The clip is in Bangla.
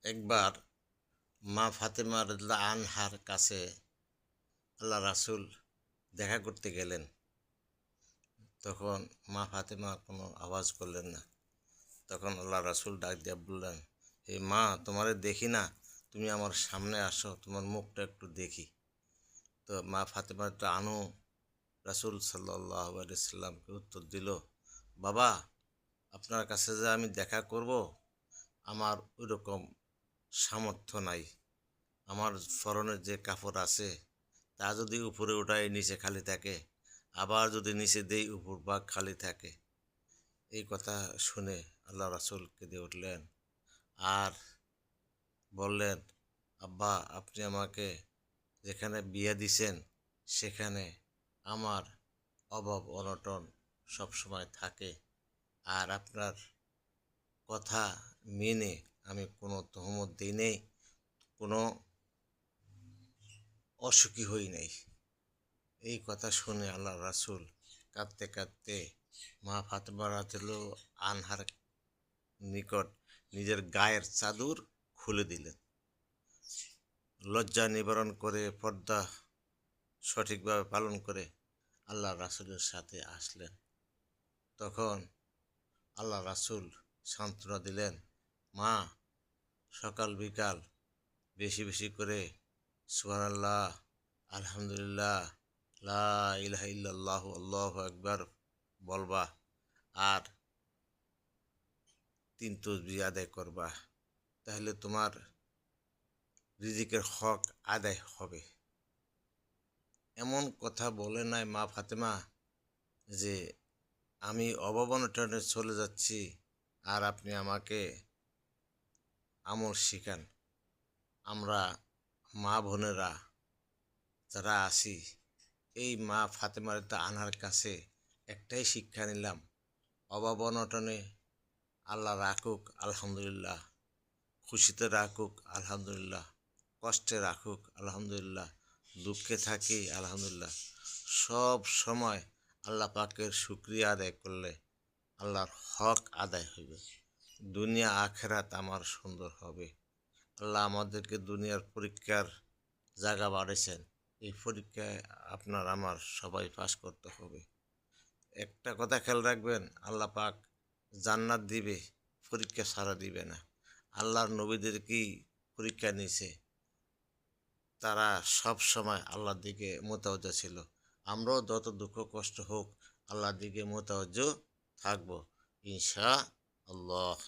একবার মা ফাতেমা রাদিয়াল্লাহু আনহার কাছে আল্লাহ রাসূল দেখা করতে গেলেন। তখন মা ফাতেমা কোনো আওয়াজ করলেন না। তখন আল্লাহ রাসূল ডাক দিয়া বললেন, হে মা, তোমারে দেখি না, তুমি আমার সামনে আসো, তোমার মুখটা একটু দেখি। তো মা ফাতেমা একটু রাসূল সাল্লাল্লাহু আলাইহি সাল্লামকে উত্তর দিল, বাবা, আপনার কাছে যে আমি দেখা করব, আমার ওইরকম সামর্থ্য নাই। আমার পরনের যে কাপড় আছে তা যদি উপরে উঠাই নিচে খালি থাকে, আবার যদি নিচে দেই উপর ভাগ খালি থাকে। এই কথা শুনে আল্লাহ রাসূল কেঁদে উঠলেন আর বললেন, আব্বা, আপনি আমাকে যেখানে বিয়ে দিছেন সেখানে আমার অভাব অনটন সবসময় থাকে, আর আপনার কথা মেনে আমি কোনো তহমত দিই নেই, কোনো অসুখী হই নাই। এই কথা শুনে আল্লাহ রাসূল কাঁদতে কাঁদতে মা ফাতেমা রাদিয়াল্লাহু আনহার নিকট নিজের গায়ের চাদর খুলে দিলেন। লজ্জা নিবারণ করে পর্দা সঠিকভাবে পালন করে আল্লাহ রাসূলের সাথে আসলেন। তখন আল্লাহ রাসূল সান্ত্বনা দিলেন, মা, সকাল বিকাল বেশি বেশি করে সুবহানাল্লাহ, আলহামদুলিল্লাহ, লা ইলাহা ইল্লাল্লাহু আল্লাহু আকবার বলবা, আর ৩ তাসবিহ আদায় করবা। তাহলে তোমার রিজিকের হক আদায় হবে। এমন কথা বলে নাই মা ফাতেমা যে আমি অভাব অনটনে চলে যাচ্ছি আর আপনি আমাকে আমল শিখান। আমরা মা বোনেরা যারা আছি, এই মা ফাতেমা রাদিয়াল্লাহু আনহার কাছে একটাই শিক্ষা নিলাম, অভাব অনটনে আল্লাহ রাখুক আলহামদুলিল্লাহ, খুশিতে রাখুক আলহামদুলিল্লাহ, কষ্টে রাখুক আলহামদুলিল্লাহ, দুঃখে থাকি আলহামদুলিল্লাহ। সব সময় আল্লাহ পাকের শুকরিয়া আদায় করলে আল্লাহর হক আদায় হবে। দুনিয়া আখেরাত আমার সুন্দর হবে। আল্লাহ আমাদেরকে দুনিয়ার পরীক্ষার জায়গা বাড়াইছেন। এই পরীক্ষায় আপনার আমার সবাই পাস করতে হবে। একটা কথা খেয়াল রাখবেন, আল্লাহ পাক জান্নাত দিবে, পরীক্ষা ছাড়া দিবে না। আল্লাহর নবীদেরকেই পরীক্ষা নিছে, তারা সব সময় আল্লাহর দিকে মোতাওজ্জা ছিল। আমরাও যত দুঃখ কষ্ট হোক আল্লাহর দিকে মোতাওজ্জা থাকবো ইনশাআল্লাহ।